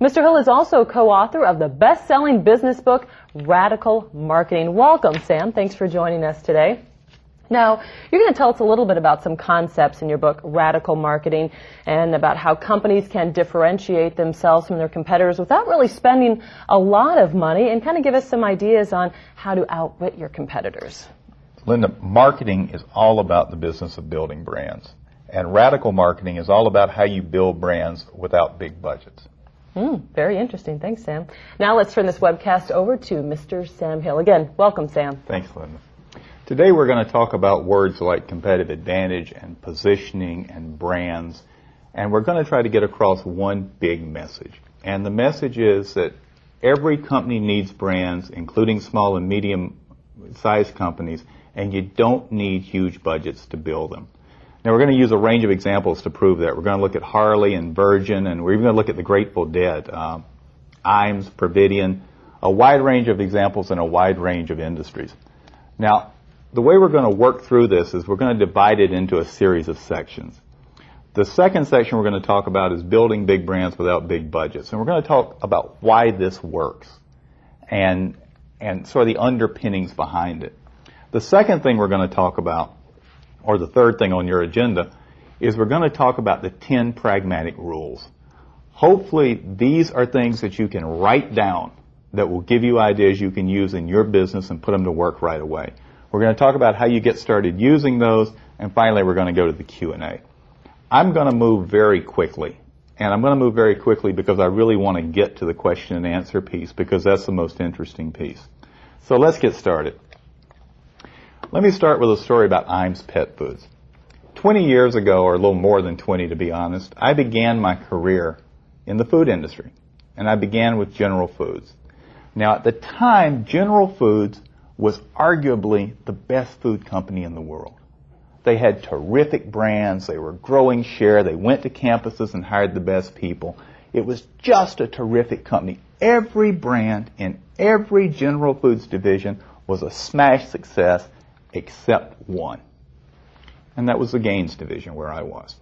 Mr. Hill is also co-author of the best-selling business book, Radical Marketing. Welcome, Sam. Thanks for joining us today. Now, you're going to tell us a little bit about some concepts in your book, Radical Marketing, and about how companies can differentiate themselves from their competitors without really spending a lot of money, and kind of give us some ideas on how to outwit your competitors. Linda, marketing is all about the business of building brands, and radical marketing is all about how you build brands without big budgets. Very interesting. Thanks, Sam. Now let's turn this webcast over to Mr. Sam Hill. Again, welcome, Sam. Thanks, Linda. Today we're going to talk about words like competitive advantage and positioning and brands, and we're going to try to get across one big message. And the message is that every company needs brands, including small and medium-sized companies, and you don't need huge budgets to build them. Now we're going to use a range of examples to prove that. We're going to look at Harley and Virgin, and we're even going to look at the Grateful Dead, Imes, Providian, a wide range of examples in a wide range of industries. Now, the way we're going to work through this is we're going to divide it into a series of sections. The second section we're going to talk about is building big brands without big budgets. And we're going to talk about why this works and sort of the underpinnings behind it. The second thing we're going to talk about, or the third thing on your agenda, is we're going to talk about the 10 pragmatic rules. Hopefully these are things that you can write down that will give you ideas you can use in your business and put them to work right away. We're going to talk about how you get started using those, and finally we're going to go to the Q&A. I'm going to move very quickly, and I'm going to move very quickly because I really want to get to the question and answer piece, because that's the most interesting piece. So let's get started. Let me start with a story about Imes Pet Foods. 20 years ago, or a little more than 20 to be honest, I began my career in the food industry, and I began with General Foods. Now at the time, General Foods was arguably the best food company in the world. They had terrific brands, they were growing share, they went to campuses and hired the best people. It was just a terrific company. Every brand in every General Foods division was a smash success except one. And that was the Gaines division where I was.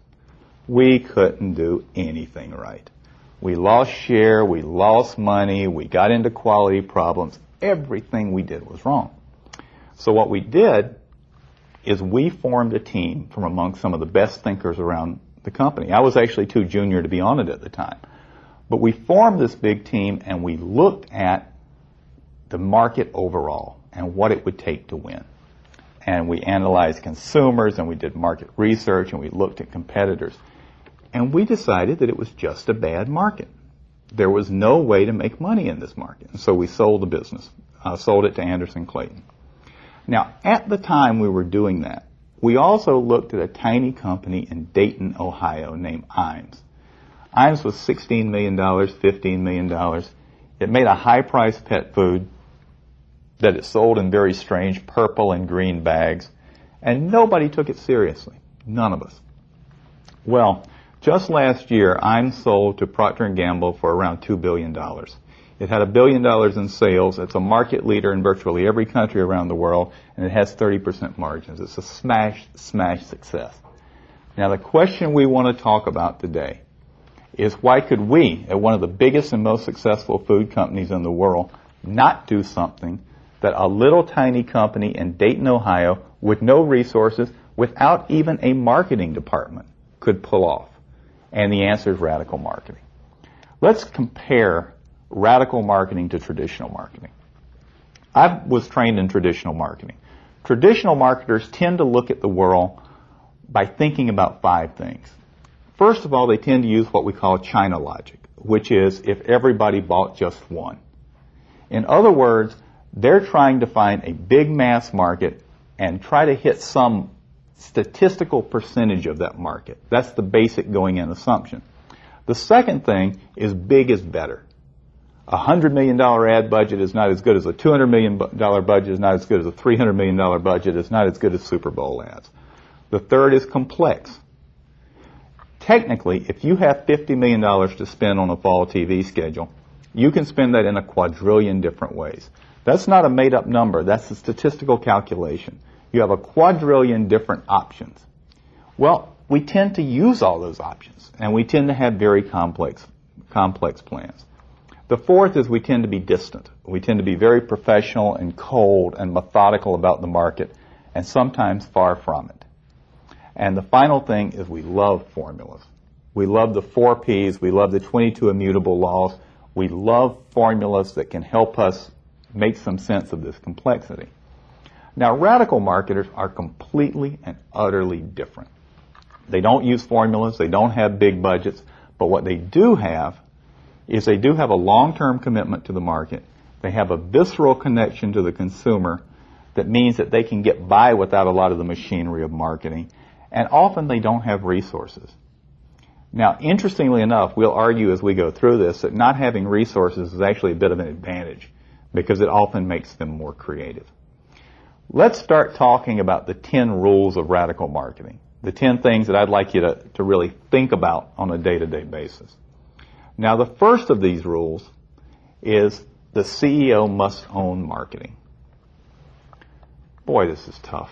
We couldn't do anything right. We lost share, we lost money, we got into quality problems. Everything we did was wrong. So what we did is we formed a team from among some of the best thinkers around the company. I was actually too junior to be on it at the time. But we formed this big team and we looked at the market overall and what it would take to win. And we analyzed consumers and we did market research and we looked at competitors. And we decided that it was just a bad market. There was no way to make money in this market. And so we sold the business, sold it to Anderson Clayton. Now, at the time we were doing that, we also looked at a tiny company in Dayton, Ohio named Imes. Imes was $16 million, $15 million. It made a high-priced pet food that it sold in very strange purple and green bags, and nobody took it seriously. None of us. Well, just last year, Imes sold to Procter & Gamble for around $2 billion. It had $1 billion in sales. It's a market leader in virtually every country around the world, and it has 30% margins. It's a smash success. Now, the question we want to talk about today is why could we, at one of the biggest and most successful food companies in the world, not do something that a little tiny company in Dayton, Ohio, with no resources, without even a marketing department, could pull off? And the answer is radical marketing. Let's compare radical marketing to traditional marketing. I was trained in traditional marketing. Traditional marketers tend to look at the world by thinking about 5 things. First of all, they tend to use what we call China logic, which is if everybody bought just one. In other words, they're trying to find a big mass market and try to hit some statistical percentage of that market. That's the basic going in assumption. The second thing is big is better. A $100 million ad budget is not as good as a $200 million budget, is not as good as a $300 million budget, is not as good as Super Bowl ads. The third is complex. Technically, if you have $50 million to spend on a fall TV schedule, you can spend that in a quadrillion different ways. That's not a made-up number. That's a statistical calculation. You have a quadrillion different options. Well, we tend to use all those options, and we tend to have very complex plans. The fourth is we tend to be distant. We tend to be very professional and cold and methodical about the market, and sometimes far from it. And the final thing is we love formulas. We love the 4 Ps. We love the 22 immutable laws. We love formulas that can help us make some sense of this complexity. Now, radical marketers are completely and utterly different. They don't use formulas. They don't have big budgets. But what they do have is they do have a long-term commitment to the market. They have a visceral connection to the consumer that means that they can get by without a lot of the machinery of marketing. And often they don't have resources. Now, interestingly enough, we'll argue as we go through this that not having resources is actually a bit of an advantage because it often makes them more creative. Let's start talking about the 10 rules of radical marketing, the 10 things that I'd like you to really think about on a day-to-day basis. Now, the first of these rules is the CEO must own marketing. Boy, this is tough.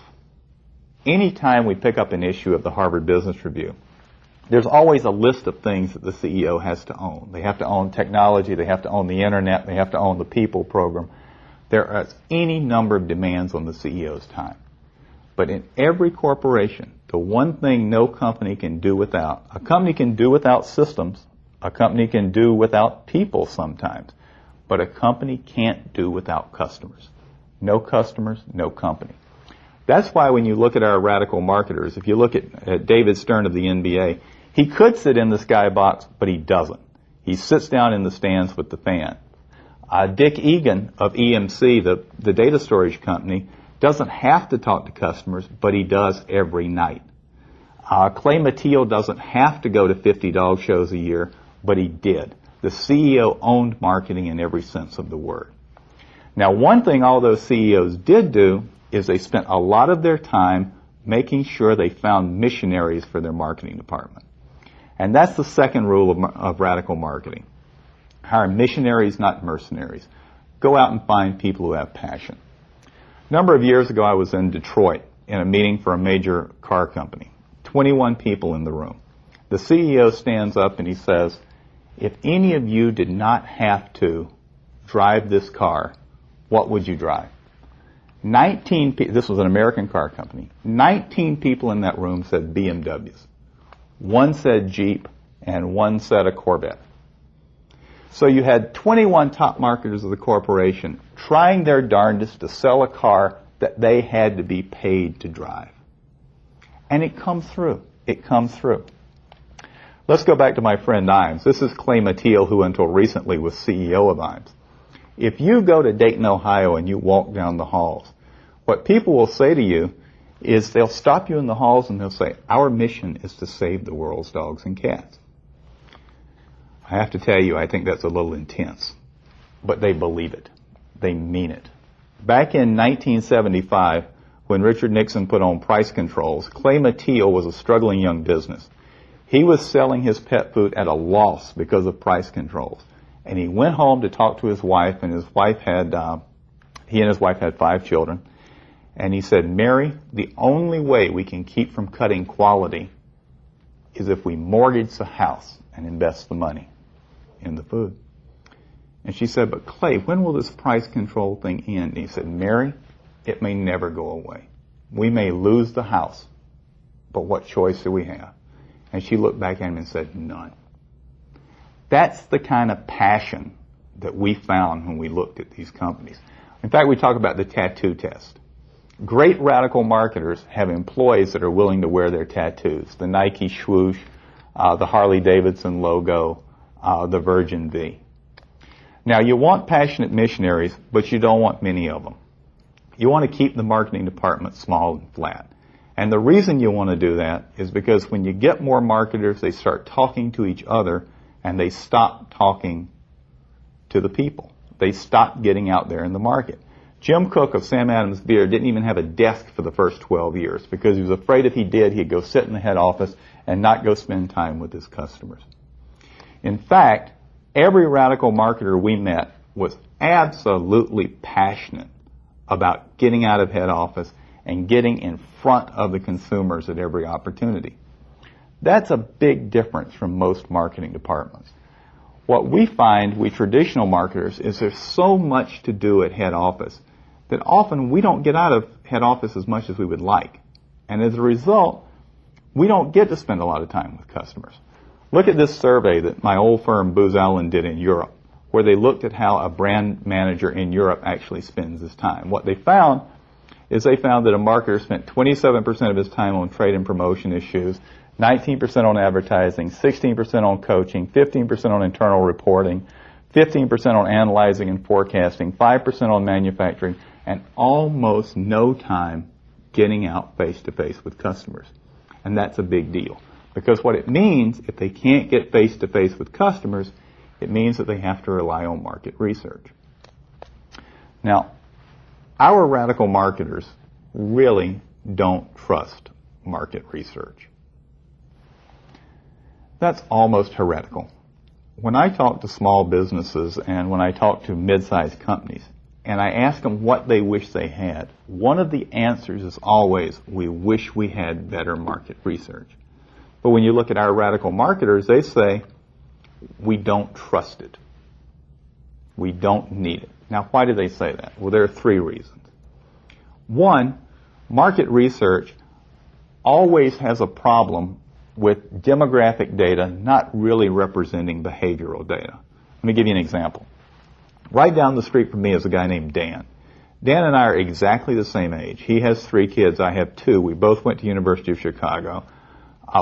Anytime we pick up an issue of the Harvard Business Review, there's always a list of things that the CEO has to own. They have to own technology, they have to own the internet, they have to own the people program. There are any number of demands on the CEO's time. But in every corporation, the one thing no company can do without, a company can do without systems, a company can do without people sometimes, but a company can't do without customers. No customers, no company. That's why when you look at our radical marketers, if you look at David Stern of the NBA, he could sit in the skybox, but he doesn't. He sits down in the stands with the fan. Dick Egan of EMC, the data storage company, doesn't have to talk to customers, but he does every night. Clay Mathiel doesn't have to go to 50 dog shows a year, but he did. The CEO owned marketing in every sense of the word. Now, one thing all those CEOs did do is they spent a lot of their time making sure they found missionaries for their marketing department. And that's the second rule of radical marketing. Hire missionaries, not mercenaries. Go out and find people who have passion. A number of years ago, I was in Detroit in a meeting for a major car company. 21 people in the room. The CEO stands up and he says, if any of you did not have to drive this car, what would you drive? 19 people, this was an American car company, 19 people in that room said BMWs. One said Jeep, and one said a Corvette. So you had 21 top marketers of the corporation trying their darndest to sell a car that they had to be paid to drive. And it comes through. It comes through. Let's go back to my friend Imes. This is Clay Mathiel, who until recently was CEO of Imes. If you go to Dayton, Ohio, and you walk down the halls, what people will say to you is they'll stop you in the halls and they'll say, our mission is to save the world's dogs and cats. I have to tell you, I think that's a little intense. But they believe it. They mean it. Back in 1975, when Richard Nixon put on price controls, Clay Mathiel was a struggling young business. He was selling his pet food at a loss because of price controls. And he went home to talk to his wife, and he and his wife had 5 children. And he said, Mary, the only way we can keep from cutting quality is if we mortgage the house and invest the money in the food. And she said, but Clay, when will this price control thing end? And he said, Mary, it may never go away. We may lose the house, but what choice do we have? And she looked back at him and said, none. That's the kind of passion that we found when we looked at these companies. In fact, we talk about the tattoo test. Great radical marketers have employees that are willing to wear their tattoos. The Nike swoosh, the Harley Davidson logo, the Virgin V. Now, you want passionate missionaries, but you don't want many of them. You want to keep the marketing department small and flat. And the reason you want to do that is because when you get more marketers, they start talking to each other, and they stop talking to the people. They stop getting out there in the market. Jim Cook of Sam Adams Beer didn't even have a desk for the first 12 years because he was afraid if he did, he'd go sit in the head office and not go spend time with his customers. In fact, every radical marketer we met was absolutely passionate about getting out of head office and getting in front of the consumers at every opportunity. That's a big difference from most marketing departments. What we find, we traditional marketers, is there's so much to do at head office that often we don't get out of head office as much as we would like. And as a result, we don't get to spend a lot of time with customers. Look at this survey that my old firm Booz Allen did in Europe, where they looked at how a brand manager in Europe actually spends his time. What they found is they found that a marketer spent 27% of his time on trade and promotion issues, 19% on advertising, 16% on coaching, 15% on internal reporting, 15% on analyzing and forecasting, 5% on manufacturing, and almost no time getting out face-to-face with customers. And that's a big deal. Because what it means, if they can't get face-to-face with customers, it means that they have to rely on market research. Now, our radical marketers really don't trust market research. That's almost heretical. When I talk to small businesses and when I talk to mid-sized companies, and I ask them what they wish they had, one of the answers is always, we wish we had better market research. But when you look at our radical marketers, they say, we don't trust it. We don't need it. Now, why do they say that? Well, there are three reasons. One, market research always has a problem with demographic data not really representing behavioral data. Let me give you an example. Right down the street from me is a guy named Dan. Dan and I are exactly the same age. He has 3 kids. I have 2. We both went to University of Chicago.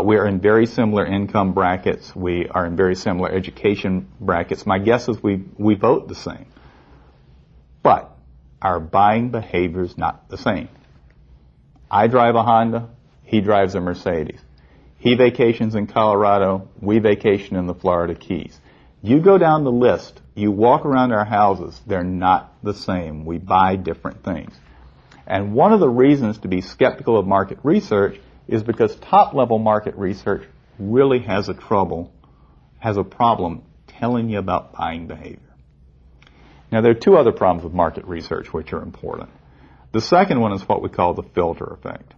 We are in very similar income brackets. We are in very similar education brackets. My guess is we vote the same. But our buying behavior is not the same. I drive a Honda. He drives a Mercedes. He vacations in Colorado. We vacation in the Florida Keys. You go down the list, you walk around our houses, they're not the same. We buy different things. And one of the reasons to be skeptical of market research is because top-level market research really has a problem telling you about buying behavior. Now, there are 2 other problems with market research which are important. The second one is what we call the filter effect.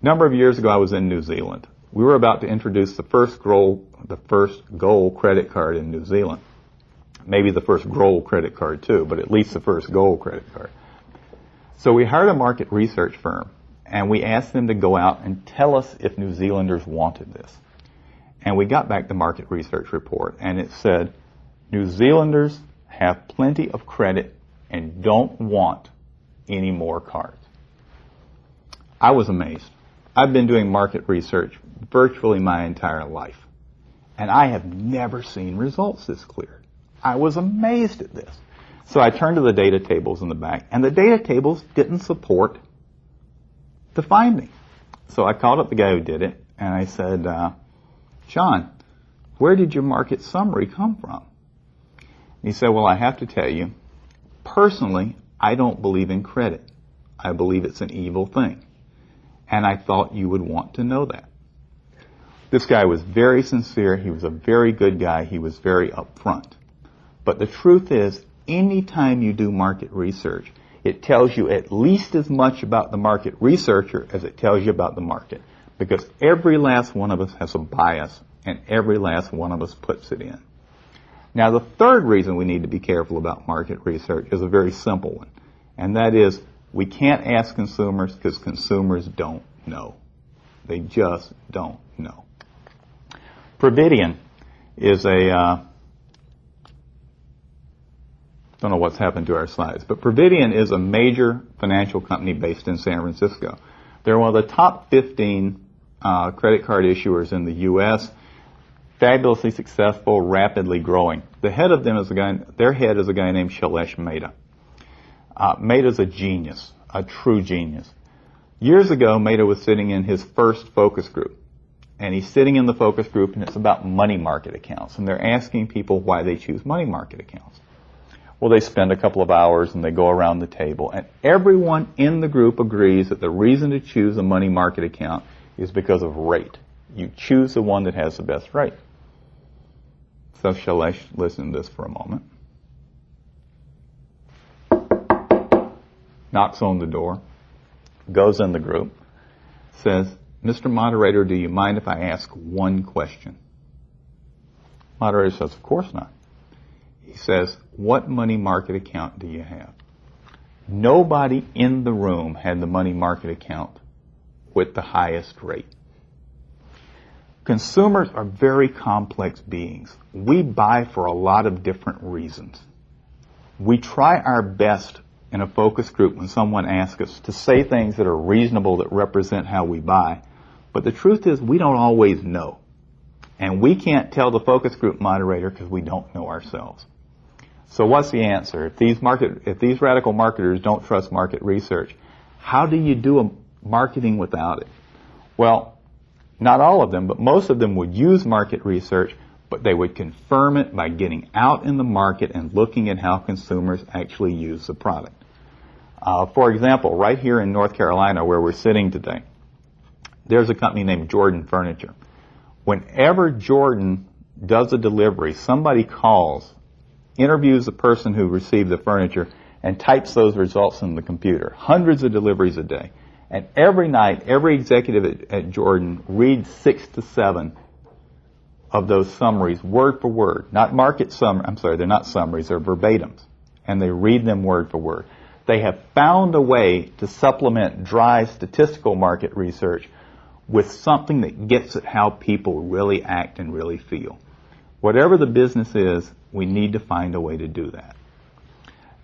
A number of years ago, I was in New Zealand. We were about to introduce the first gold credit card in New Zealand. Maybe the first gold credit card too, but at least the first gold credit card. So we hired a market research firm, and we asked them to go out and tell us if New Zealanders wanted this. And we got back the market research report, and it said, New Zealanders have plenty of credit and don't want any more cards. I was amazed. I've been doing market research virtually my entire life, and I have never seen results this clear. I was amazed at this. So I turned to the data tables in the back, and the data tables didn't support the finding. So I called up the guy who did it, and I said, Sean, where did your market summary come from? He said, well, I have to tell you, personally, I don't believe in credit. I believe it's an evil thing. And I thought you would want to know that. This guy was very sincere. He was a very good guy. He was very upfront. But the truth is, anytime you do market research, it tells you at least as much about the market researcher as it tells you about the market. Because every last one of us has a bias, and every last one of us puts it in. Now, the third reason we need to be careful about market research is a very simple one. And that is, we can't ask consumers because consumers don't know. They just don't know. Providian is don't know what's happened to our slides, but Providian is a major financial company based in San Francisco. They're one of the top 15 credit card issuers in the U.S., fabulously successful, rapidly growing. Their head is a guy named Shailesh Mehta. Mehta's a genius, a true genius. Years ago, Mehta was sitting in his first focus group. And he's sitting in the focus group, and it's about money market accounts. And they're asking people why they choose money market accounts. Well, they spend a couple of hours, and they go around the table. And everyone in the group agrees that the reason to choose a money market account is because of rate. You choose the one that has the best rate. So Shailesh, listen to this for a moment. Knocks on the door, goes in the group, says, Mr. Moderator, do you mind if I ask one question? Moderator says, of course not. He says, what money market account do you have? Nobody in the room had the money market account with the highest rate. Consumers are very complex beings. We buy for a lot of different reasons. We try our best in a focus group when someone asks us to say things that are reasonable that represent how we buy. But the truth is we don't always know. And we can't tell the focus group moderator because we don't know ourselves. So what's the answer? If these radical marketers don't trust market research, how do you do a marketing without it? Well, not all of them, but most of them would use market research, but they would confirm it by getting out in the market and looking at how consumers actually use the product. For example, right here in North Carolina where we're sitting today, there's a company named Jordan Furniture. Whenever Jordan does a delivery, somebody calls, interviews the person who received the furniture, and types those results in the computer. Hundreds of deliveries a day. And every night, every executive at Jordan reads 6 to 7 of those summaries word for word. Not market summary. I'm sorry, they're not summaries, they're verbatims. And they read them word for word. They have found a way to supplement dry statistical market research with something that gets at how people really act and really feel. Whatever the business is, we need to find a way to do that.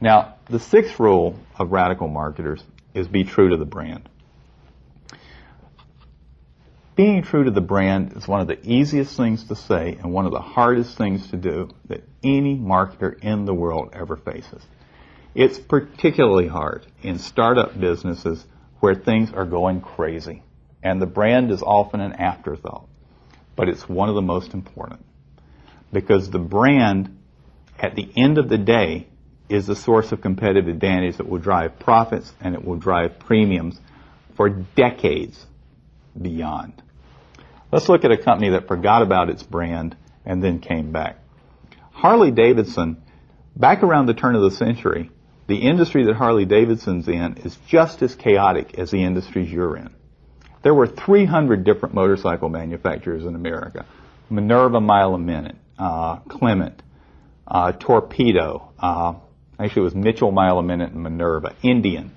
Now, the sixth rule of radical marketers is be true to the brand. Being true to the brand is one of the easiest things to say and one of the hardest things to do that any marketer in the world ever faces. It's particularly hard in startup businesses where things are going crazy, and the brand is often an afterthought. But it's one of the most important, because the brand, at the end of the day, is the source of competitive advantage that will drive profits and it will drive premiums for decades beyond. Let's look at a company that forgot about its brand and then came back. Harley-Davidson, back around the turn of the century, the industry that Harley-Davidson's in is just as chaotic as the industries you're in. There were 300 different motorcycle manufacturers in America. Minerva Mile a Minute, Clement, Torpedo, actually it was Mitchell Mile a Minute and Minerva, Indian.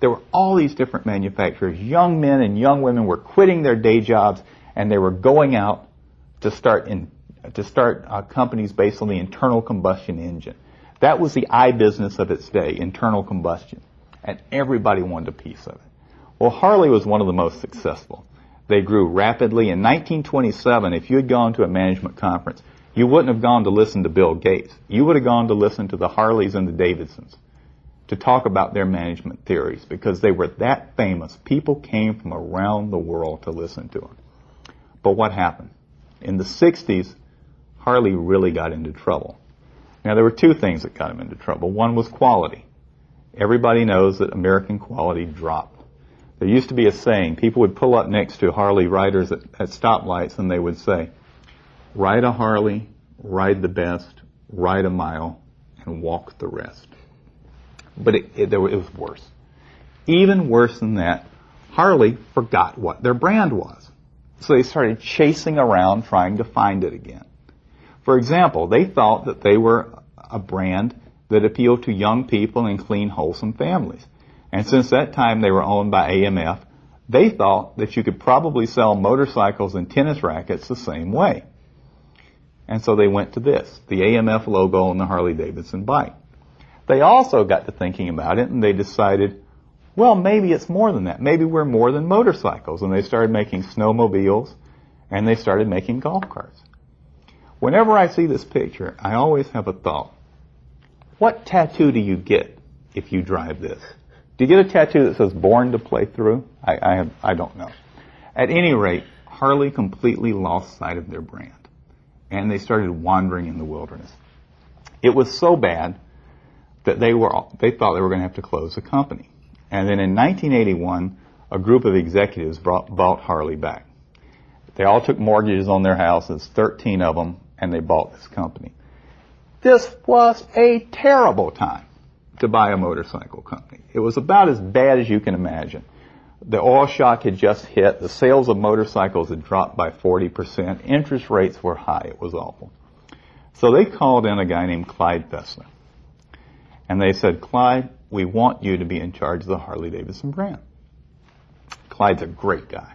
There were all these different manufacturers. Young men and young women were quitting their day jobs and they were going out to start companies based on the internal combustion engine. That was the business of its day, internal combustion. And everybody wanted a piece of it. Well, Harley was one of the most successful. They grew rapidly. In 1927, if you had gone to a management conference, you wouldn't have gone to listen to Bill Gates. You would have gone to listen to the Harleys and the Davidsons to talk about their management theories because they were that famous. People came from around the world to listen to them. But what happened? In the 60s, Harley really got into trouble. Now, there were two things that got him into trouble. One was quality. Everybody knows that American quality dropped. There used to be a saying, people would pull up next to Harley riders at stoplights and they would say, ride a Harley, ride the best, ride a mile, and walk the rest. But it was worse. Even worse than that, Harley forgot what their brand was. So they started chasing around trying to find it again. For example, they thought that they were a brand that appealed to young people and clean, wholesome families. And since that time they were owned by AMF, they thought that you could probably sell motorcycles and tennis rackets the same way. And so they went to this, the AMF logo on the Harley-Davidson bike. They also got to thinking about it and they decided, well, maybe it's more than that. Maybe we're more than motorcycles. And they started making snowmobiles and they started making golf carts. Whenever I see this picture, I always have a thought. What tattoo do you get if you drive this? Do you get a tattoo that says born to play through? I don't know. At any rate, Harley completely lost sight of their brand. And they started wandering in the wilderness. It was so bad that they thought they were going to have to close the company. And then in 1981, a group of executives bought Harley back. They all took mortgages on their houses, 13 of them, and they bought this company. This was a terrible time to buy a motorcycle company. It was about as bad as you can imagine. The oil shock had just hit. The sales of motorcycles had dropped by 40%. Interest rates were high. It was awful. So they called in a guy named Clyde Fessler. And they said, Clyde, we want you to be in charge of the Harley-Davidson brand. Clyde's a great guy.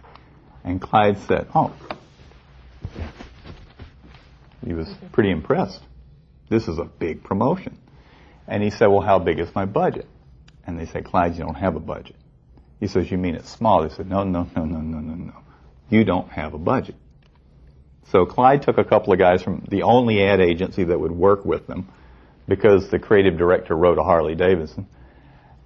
And Clyde said, oh. He was pretty impressed. This is a big promotion. And he said, well, how big is my budget? And they said, Clyde, you don't have a budget. He says, you mean it's small? They said, no. You don't have a budget. So Clyde took a couple of guys from the only ad agency that would work with them, because the creative director wrote a Harley-Davidson,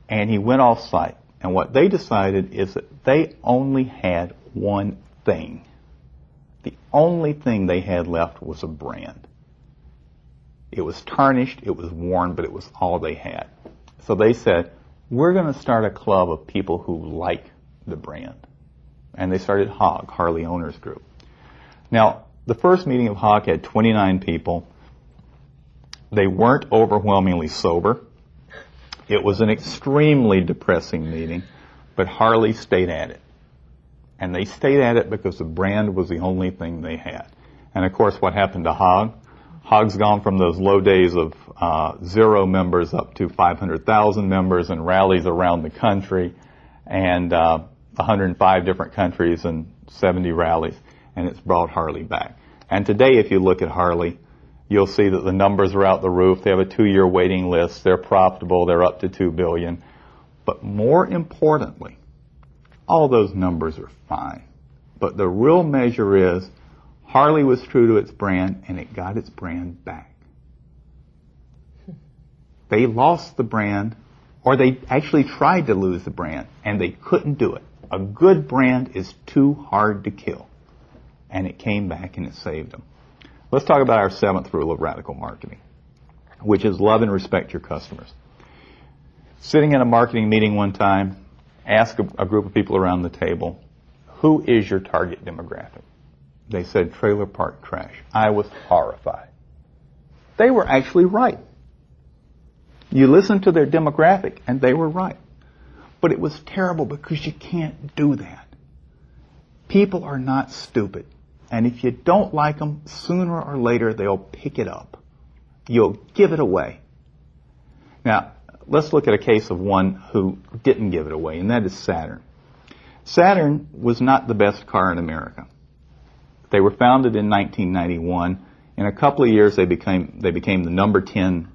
and he went off site. And what they decided is that they only had one thing. The only thing they had left was a brand. It was tarnished, it was worn, but it was all they had. So they said, we're going to start a club of people who like the brand. And they started HOG, Harley Owners Group. Now, the first meeting of HOG had 29 people. They weren't overwhelmingly sober. It was an extremely depressing meeting, but Harley stayed at it. And they stayed at it because the brand was the only thing they had. And of course, what happened to HOG? HOG's gone from those low days of 0 members up to 500,000 members and rallies around the country, and 105 different countries and 70 rallies, and it's brought Harley back. And today, if you look at Harley, you'll see that the numbers are out the roof. They have a 2-year waiting list. They're profitable. They're up to $2 billion. But more importantly, all those numbers are fine. But the real measure is Harley was true to its brand, and it got its brand back. They lost the brand, or they actually tried to lose the brand, and they couldn't do it. A good brand is too hard to kill. And it came back and it saved them. Let's talk about our 7th rule of radical marketing, which is love and respect your customers. Sitting in a marketing meeting one time, ask a group of people around the table, who is your target demographic? They said trailer park trash. I was horrified. They were actually right. You listen to their demographic, and they were right. But it was terrible because you can't do that. People are not stupid. And if you don't like them, sooner or later they'll pick it up. You'll give it away. Now, let's look at a case of one who didn't give it away, and that is Saturn. Saturn was not the best car in America. They were founded in 1991. In a couple of years, they became the number 10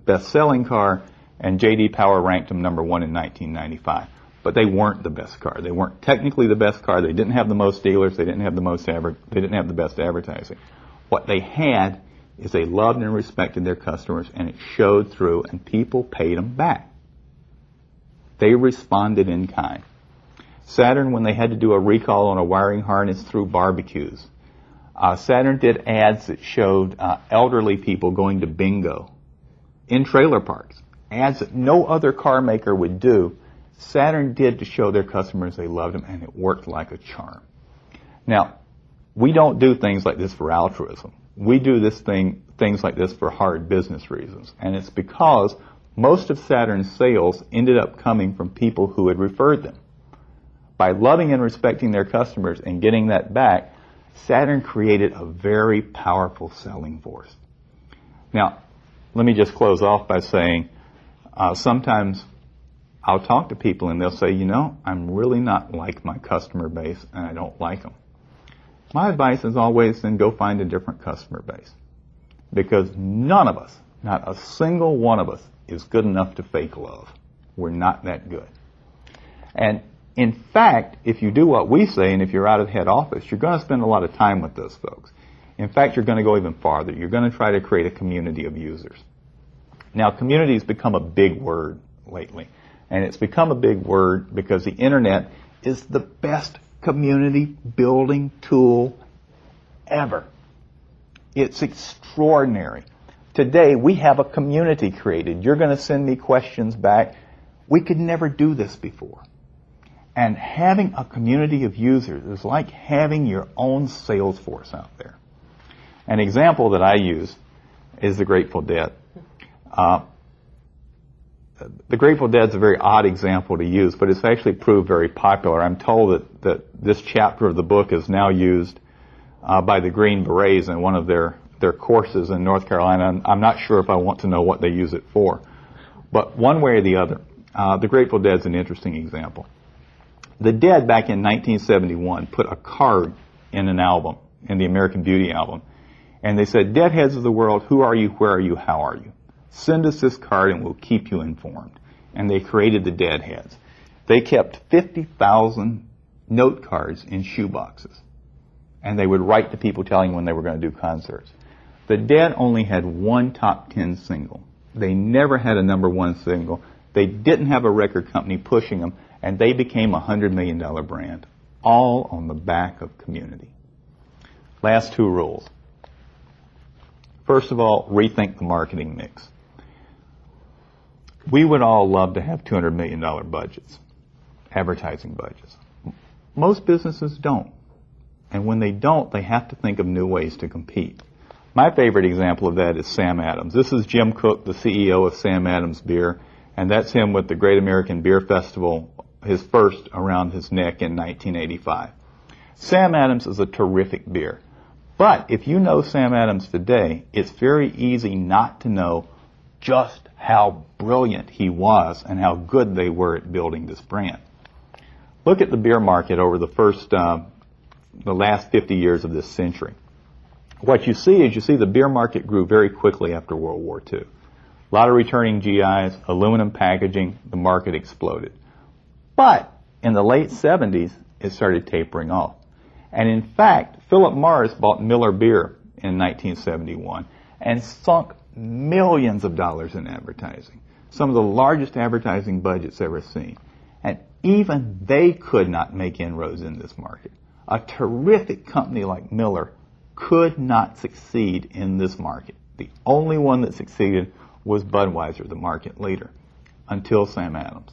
best-selling car, and J.D. Power ranked them number 1 in 1995. But they weren't the best car. They weren't technically the best car. They didn't have the most dealers. They didn't have the best advertising. What they had is they loved and respected their customers, and it showed through, and people paid them back. They responded in kind. Saturn, when they had to do a recall on a wiring harness, through barbecues. Saturn did ads that showed elderly people going to bingo in trailer parks. Ads that no other car maker would do. Saturn did to show their customers they loved them, and it worked like a charm. Now, we don't do things like this for altruism. We do things like this for hard business reasons. And it's because most of Saturn's sales ended up coming from people who had referred them. By loving and respecting their customers and getting that back, Saturn created a very powerful selling force. Now, let me just close off by saying, sometimes I'll talk to people and they'll say, I'm really not like my customer base and I don't like them. My advice is always then go find a different customer base. Because none of us, not a single one of us, is good enough to fake love. We're not that good. And in fact, if you do what we say and if you're out of head office, you're going to spend a lot of time with those folks. In fact, you're going to go even farther. You're going to try to create a community of users. Now, community has become a big word lately. And it's become a big word because the internet is the best community building tool ever. It's extraordinary. Today, we have a community created. You're going to send me questions back. We could never do this before. And having a community of users is like having your own sales force out there. An example that I use is the Grateful Dead. The Grateful Dead's a very odd example to use, but it's actually proved very popular. I'm told that this chapter of the book is now used by the Green Berets in one of their their courses in North Carolina. I'm not sure if I want to know what they use it for. But one way or the other, the Grateful Dead's an interesting example. The Dead back in 1971 put a card in an album, in the American Beauty album, and they said, "Deadheads of the world, who are you, where are you, how are you? Send us this card and we'll keep you informed." And they created the Deadheads. They kept 50,000 note cards in shoeboxes, and they would write to people telling when they were going to do concerts. The Dead only had one top 10 single. They never had a number one single. They didn't have a record company pushing them, and they became a $100 million brand, all on the back of community. Last two rules. First of all, rethink the marketing mix. We would all love to have $200 million budgets, advertising budgets. Most businesses don't. And when they don't, they have to think of new ways to compete. My favorite example of that is Sam Adams. This is Jim Cook, the CEO of Sam Adams Beer, and that's him with the Great American Beer Festival, his first around his neck in 1985. Sam Adams is a terrific beer. But if you know Sam Adams today, it's very easy not to know just how brilliant he was and how good they were at building this brand. Look at the beer market over the last 50 years of this century. What you see is the beer market grew very quickly after World War II. A lot of returning GIs, aluminum packaging, the market exploded. But in the late 70s, it started tapering off. And in fact, Philip Morris bought Miller Beer in 1971 and sunk millions of dollars in advertising, some of the largest advertising budgets ever seen. And even they could not make inroads in this market. A terrific company like Miller could not succeed in this market. The only one that succeeded was Budweiser, the market leader, until Sam Adams.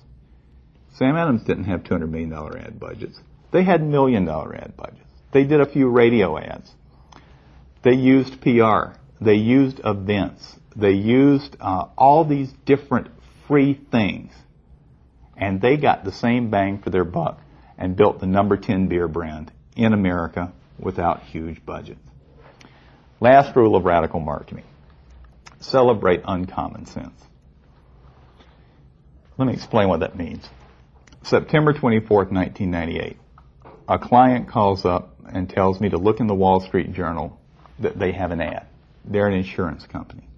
Sam Adams didn't have $200 million ad budgets. They had $1 million ad budgets. They did a few radio ads. They used PR. They used events. They used all these different free things. And they got the same bang for their buck and built the number 10 beer brand in America without huge budgets. Last rule of radical marketing. Celebrate uncommon sense. Let me explain what that means. September 24th, 1998. A client calls up and tells me to look in the Wall Street Journal that they have an ad. They're an insurance company.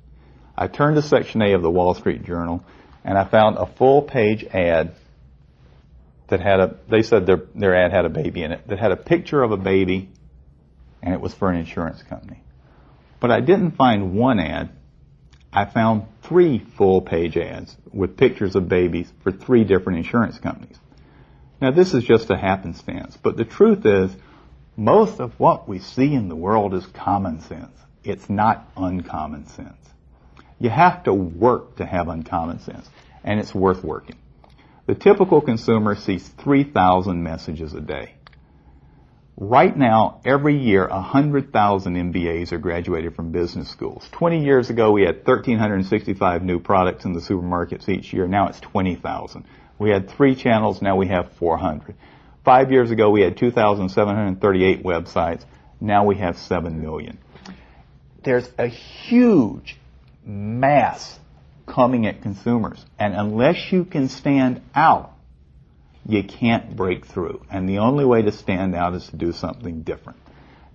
I turned to Section A of the Wall Street Journal, and I found a full-page ad that had they said their ad had a baby in it, that had a picture of a baby, and it was for an insurance company. But I didn't find one ad. I found 3 full-page ads with pictures of babies for 3 different insurance companies. Now, this is just a happenstance, but the truth is, most of what we see in the world is common sense. It's not uncommon sense. You have to work to have uncommon sense, and it's worth working. The typical consumer sees 3,000 messages a day. Right now, every year, 100,000 MBAs are graduated from business schools. 20 years ago, we had 1,365 new products in the supermarkets each year. Now it's 20,000. We had 3 channels. Now we have 400. 5 years ago, we had 2,738 websites. Now we have 7 million. There's a huge mass coming at consumers. And unless you can stand out, you can't break through. And the only way to stand out is to do something different.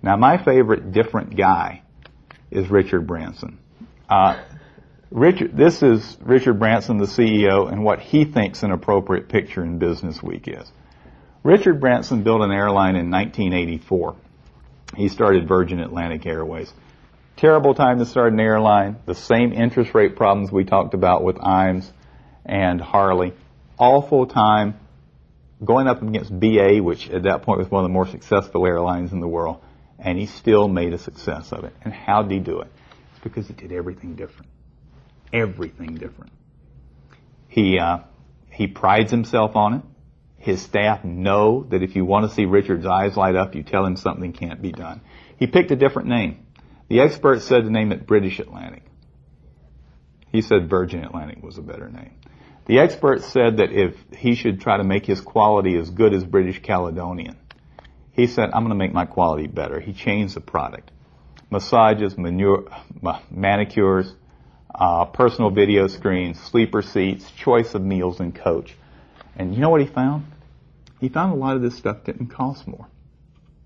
Now, my favorite different guy is Richard Branson. This is Richard Branson, the CEO, and what he thinks an appropriate picture in Business Week is. Richard Branson built an airline in 1984. He started Virgin Atlantic Airways. Terrible time to start an airline. The same interest rate problems we talked about with Imes and Harley. Awful time. Going up against BA, which at that point was one of the more successful airlines in the world, and he still made a success of it. And how did he do it? It's because he did everything different. Everything different. He prides himself on it. His staff know that if you want to see Richard's eyes light up, you tell him something can't be done. He picked a different name. The experts said to name it British Atlantic. He said Virgin Atlantic was a better name. The experts said that if he should try to make his quality as good as British Caledonian, he said, I'm going to make my quality better. He changed the product. massages, manicures, personal video screens, sleeper seats, choice of meals, and coach. And you know what he found? He found a lot of this stuff didn't cost more.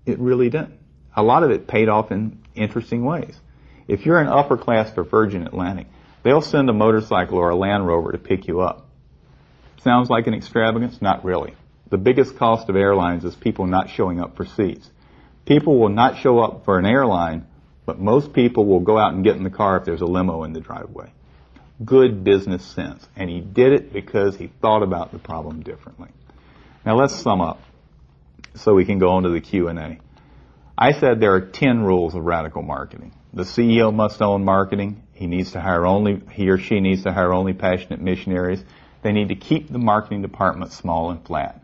It really didn't. A lot of it paid off in interesting ways. If you're an upper class for Virgin Atlantic, they'll send a motorcycle or a Land Rover to pick you up. Sounds like an extravagance? Not really. The biggest cost of airlines is people not showing up for seats. People will not show up for an airline, but most people will go out and get in the car if there's a limo in the driveway. Good business sense. And he did it because he thought about the problem differently. Now let's sum up so we can go on to the Q&A. I said there are 10 rules of radical marketing. The CEO must own marketing. He or she needs to hire only passionate missionaries. They need to keep the marketing department small and flat.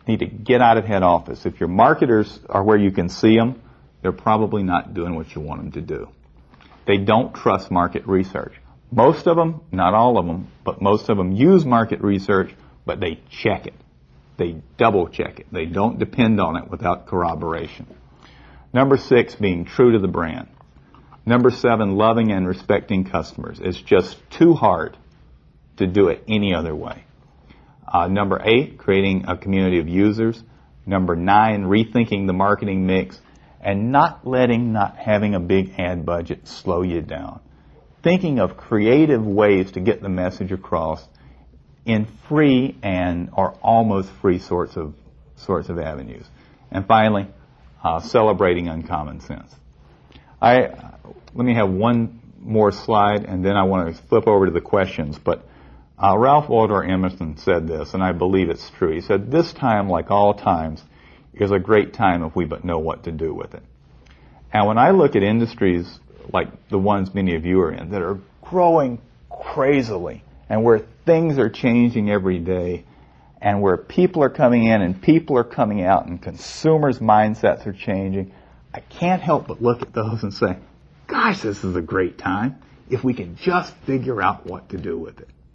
Need to get out of head office. If your marketers are where you can see them, they're probably not doing what you want them to do. They don't trust market research. Most of them, not all of them, but most of them use market research, but they check it. They double check it. They don't depend on it without corroboration. Number 6, being true to the brand. Number 7, loving and respecting customers. It's just too hard to do it any other way. Number 8, creating a community of users. Number 9, rethinking the marketing mix. And not having a big ad budget slow you down. Thinking of creative ways to get the message across in free or almost free sorts of avenues. And finally, celebrating uncommon sense. Let me have one more slide, and then I want to flip over to the questions. But Ralph Waldo Emerson said this, and I believe it's true. He said, "This time, like all times, is a great time if we but know what to do with it." And when I look at industries like the ones many of you are in that are growing crazily and where things are changing every day and where people are coming in and people are coming out and consumers' mindsets are changing, I can't help but look at those and say, gosh, this is a great time if we can just figure out what to do with it.